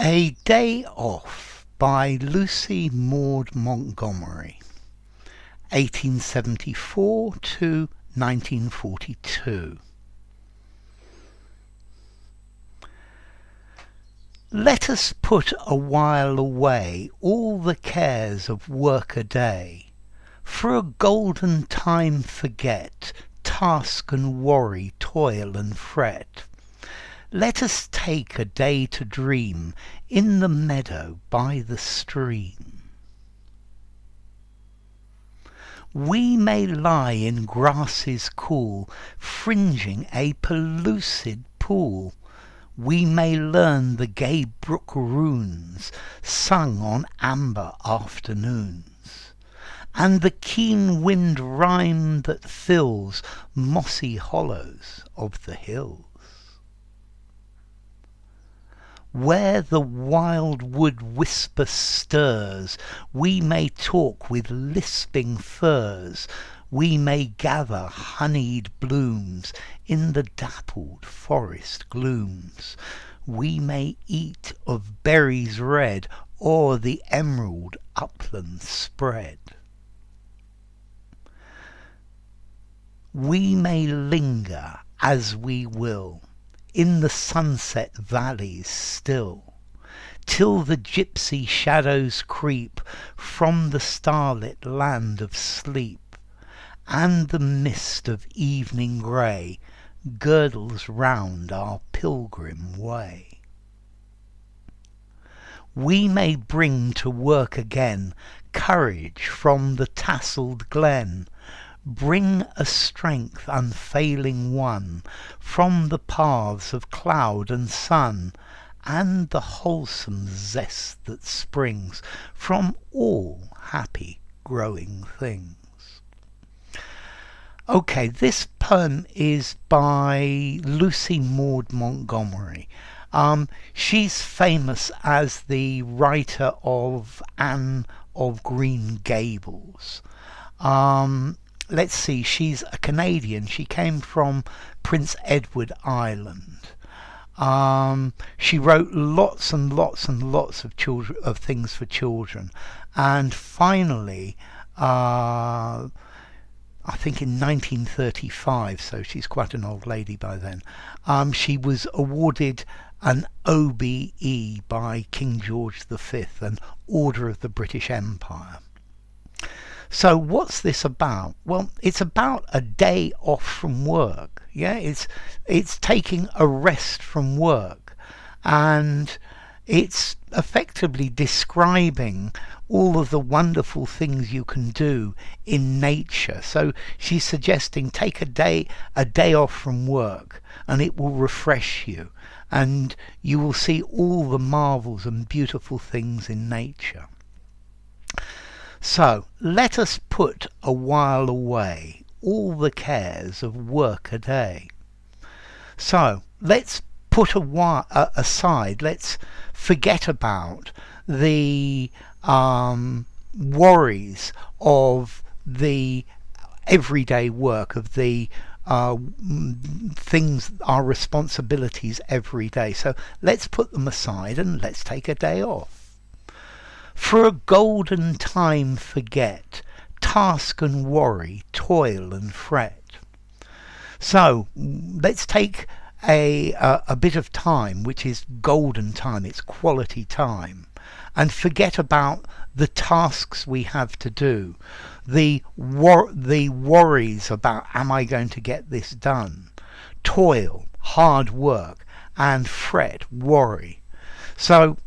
A Day Off by Lucy Maud Montgomery, 1874 to 1942. Let us put a while away all the cares of work a day, for a golden time forget task and worry, toil and fret. Let us take a day to dream in the meadow by the stream. We may lie in grasses cool, fringing a pellucid pool. We may learn the gay brook-runes sung on amber afternoons, and the keen wind rhyme that fills mossy hollows of the hills. Where the wild wood whisper stirs, we may talk with lisping firs. We may gather honeyed blooms in the dappled forest glooms. We may eat of berries red o'er the emerald upland spread. We may linger as we will in the sunset valleys still, till the gypsy shadows creep from the starlit land of sleep, and the mist of evening grey girdles round our pilgrim way. We may bring to work again courage from the tasselled glen, bring a strength unfailing won from the paths of cloud and sun, and the wholesome zest that springs from all happy growing things. Okay, this poem is by Lucy Maud Montgomery. She's famous as the writer of Anne of Green Gables. Let's see, she's a Canadian. She came from Prince Edward Island. She wrote lots and lots and lots of things for children. And finally, I think in 1935, so she's quite an old lady by then, she was awarded an OBE by King George V, an Order of the British Empire. So what's this about? Well, it's about a day off from work. Yeah, it's taking a rest from work, and it's effectively describing all of the wonderful things you can do in nature. So she's suggesting take a day off from work, and it will refresh you, and you will see all the marvels and beautiful things in nature. So let us put a while away all the cares of work a day. So let's put a while aside. Let's forget about the worries of the everyday work, of the things, our responsibilities every day. So let's put them aside and let's take a day off. For a golden time forget task and worry, toil and fret. So let's take a bit of time, which is golden time, it's quality time, and forget about the tasks we have to do, the worries about am I going to get this done, toil, hard work, and fret, worry. So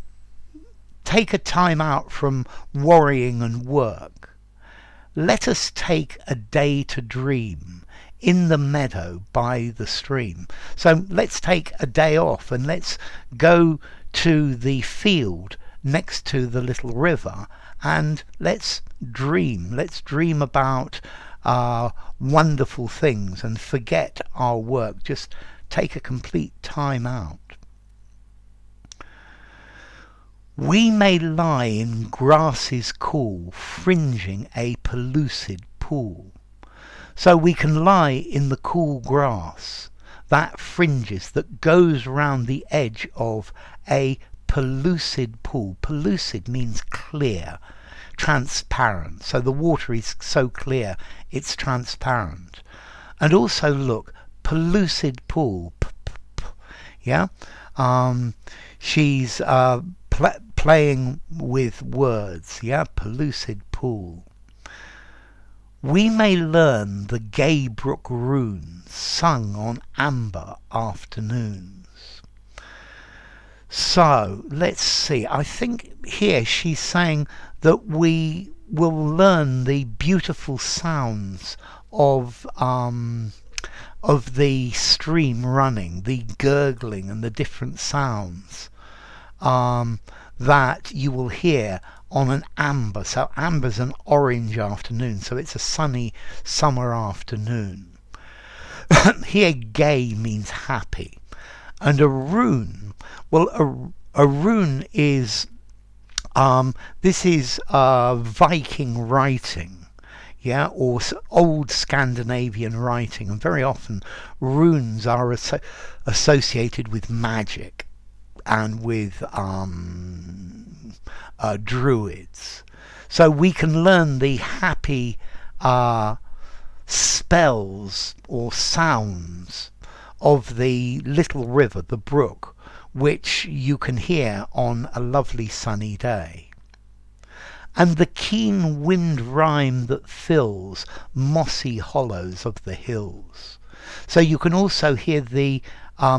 take a time out from worrying and work. Let us take a day to dream in the meadow by the stream. So let's take a day off and let's go to the field next to the little river and let's dream. Let's dream about wonderful things and forget our work. Just take a complete time out. We may lie in grasses cool, fringing a pellucid pool. So we can lie in the cool grass that fringes, that goes round the edge of a pellucid pool. Pellucid means clear, transparent. So the water is so clear, it's transparent. And also look, pellucid pool. Yeah? She's playing with words. Yeah? Pellucid pool. We may learn the gay brook-runes sung on amber afternoons. So, let's see. I think here she's saying that we will learn the beautiful sounds of the stream running, the gurgling and the different sounds that you will hear on an amber. So amber's an orange afternoon, so it's a sunny summer afternoon. Here gay means happy. And a rune, well, a rune is, this is Viking writing, yeah, or old Scandinavian writing, and very often runes are associated with magic and with druids. So we can learn the happy spells or sounds of the little river, the brook, which you can hear on a lovely sunny day. And the keen wind rhyme that fills mossy hollows of the hills. So you can also hear the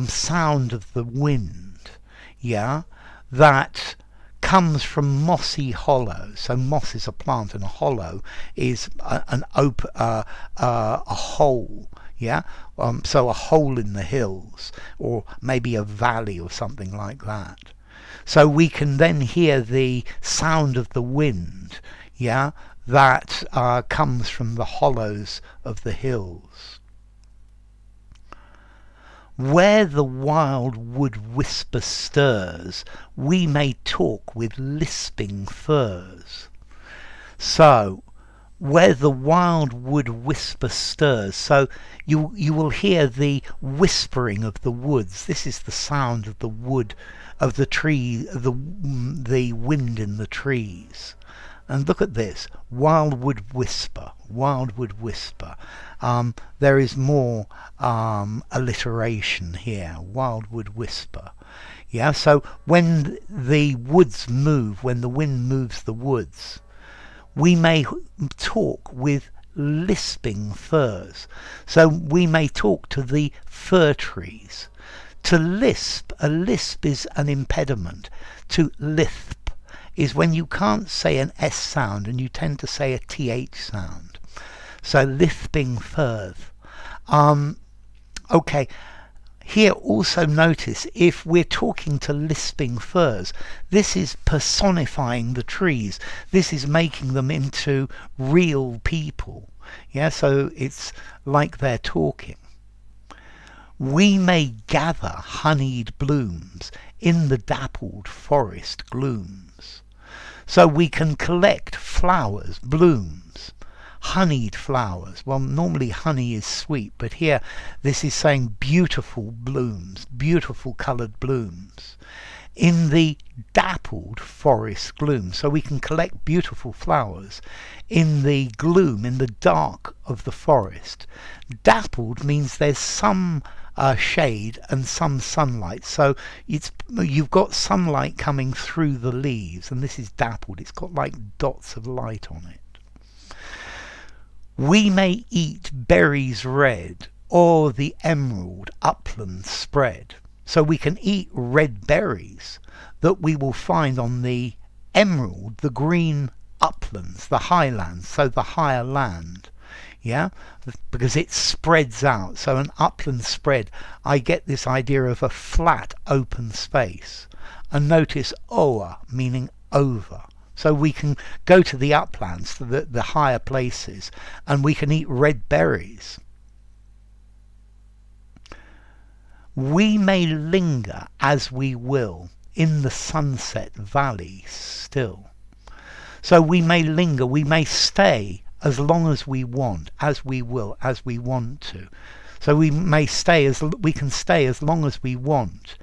sound of the wind, yeah, that comes from mossy hollows. So moss is a plant, and a hollow is a hole. Yeah, so a hole in the hills, or maybe a valley or something like that. So we can then hear the sound of the wind, yeah, that comes from the hollows of the hills. Where the wild wood whisper stirs, we may talk with lisping firs. So, where the wild wood whisper stirs, so you will hear the whispering of the woods. This is the sound of the wood, of the tree, the wind in the trees. And look at this, wildwood whisper, wildwood whisper. There is more alliteration here, wildwood whisper. Yeah, so when the woods move, when the wind moves the woods, we may talk with lisping firs. So we may talk to the fir trees. To lisp, a lisp is an impediment. To lisp is when you can't say an S sound and you tend to say a TH sound. So lisping firs. Okay. Here also notice, if we're talking to lisping firs, this is personifying the trees. This is making them into real people. Yeah, so it's like they're talking. We may gather honeyed blooms in the dappled forest glooms. So we can collect flowers, blooms, honeyed flowers. Well, normally honey is sweet, but here this is saying beautiful blooms, beautiful coloured blooms in the dappled forest gloom. So we can collect beautiful flowers in the gloom, in the dark of the forest. Dappled means there's some shade and some sunlight, so you've got sunlight coming through the leaves, and this is dappled. It's got like dots of light on it. We may eat berries red, or the emerald upland spread. So we can eat red berries that we will find on the emerald, the green uplands, the highlands, so the higher land. Yeah, because it spreads out. So an upland spread, I get this idea of a flat open space. And notice o'er meaning over. So we can go to the uplands, to the higher places, and we can eat red berries. We may linger as we will in the sunset valley still. So we may linger, we may stay as long as we want, as we will, as we want to. So we can stay as long as we want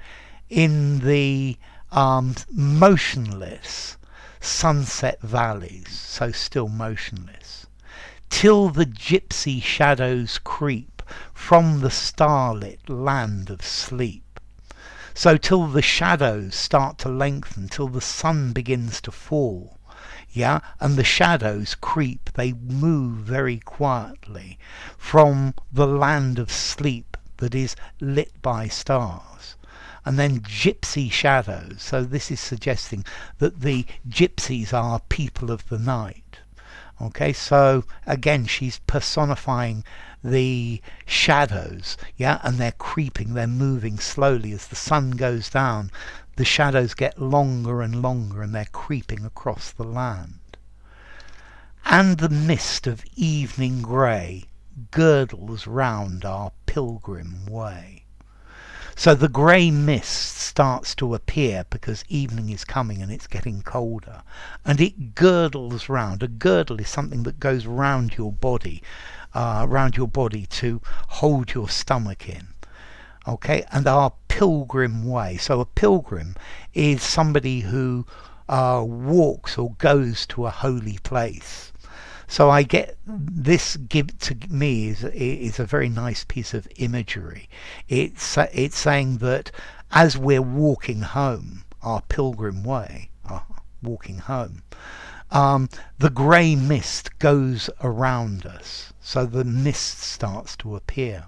in the motionless sunset valleys, so still motionless, till the gypsy shadows creep from the starlit land of sleep. So till the shadows start to lengthen, till the sun begins to fall, yeah, and the shadows creep, they move very quietly from the land of sleep that is lit by stars. And then gypsy shadows, so this is suggesting that the gypsies are people of the night. Okay, so again she's personifying the shadows, yeah, and they're creeping, they're moving slowly. As the sun goes down, the shadows get longer and longer, and they're creeping across the land. And the mist of evening grey girdles round our pilgrim way. So the grey mist starts to appear because evening is coming and it's getting colder, and it girdles round. A girdle is something that goes round your body to hold your stomach in. Okay, and our pilgrim way. So a pilgrim is somebody who walks or goes to a holy place. So I get this, give to me is a very nice piece of imagery. It's saying that as we're walking home, our pilgrim way, walking home, the grey mist goes around us. So the mist starts to appear.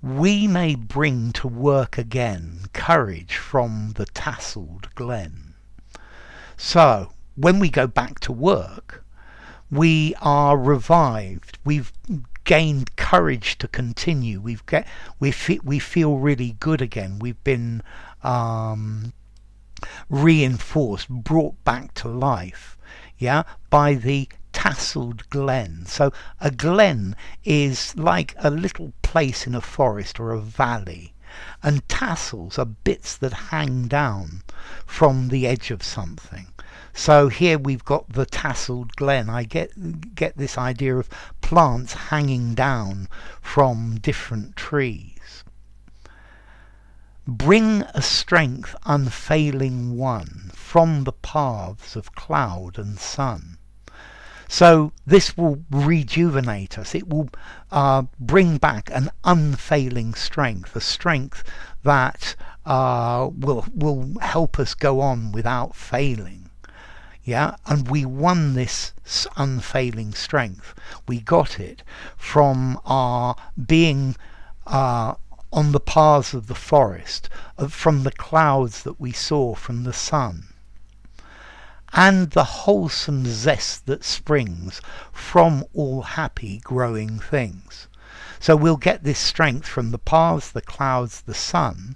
We may bring to work again courage from the tasselled glen. So when we go back to work, we are revived. We've gained courage to continue. We feel really good again. We've been reinforced, brought back to life, yeah, by the tasselled glen. So a glen is like a little place in a forest or a valley, and tassels are bits that hang down from the edge of something. So here we've got the tasselled glen. I get this idea of plants hanging down from different trees. Bring a strength unfailing one from the paths of cloud and sun. So this will rejuvenate us. It will bring back an unfailing strength, a strength that will help us go on without failing. Yeah, and we won this unfailing strength. We got it from our being on the paths of the forest, from the clouds that we saw from the sun, and the wholesome zest that springs from all happy growing things. So we'll get this strength from the paths, the clouds, the sun,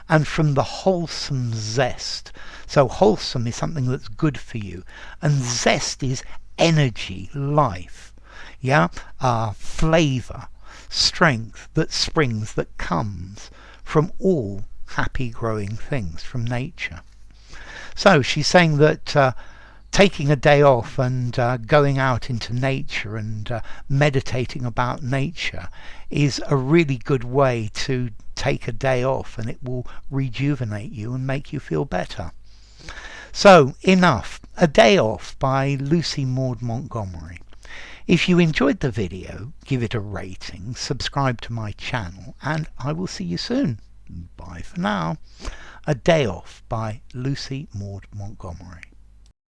and from the wholesome zest. So wholesome is something that's good for you, and zest is energy, life, yeah, flavour, strength that springs, that comes from all happy growing things, from nature. So she's saying that taking a day off and going out into nature and meditating about nature is a really good way to take a day off, and it will rejuvenate you and make you feel better. So enough. A Day Off by Lucy Maud Montgomery. If you enjoyed the video, give it a rating, subscribe to my channel, and I will see you soon. Bye for now. A Day Off by Lucy Maud Montgomery.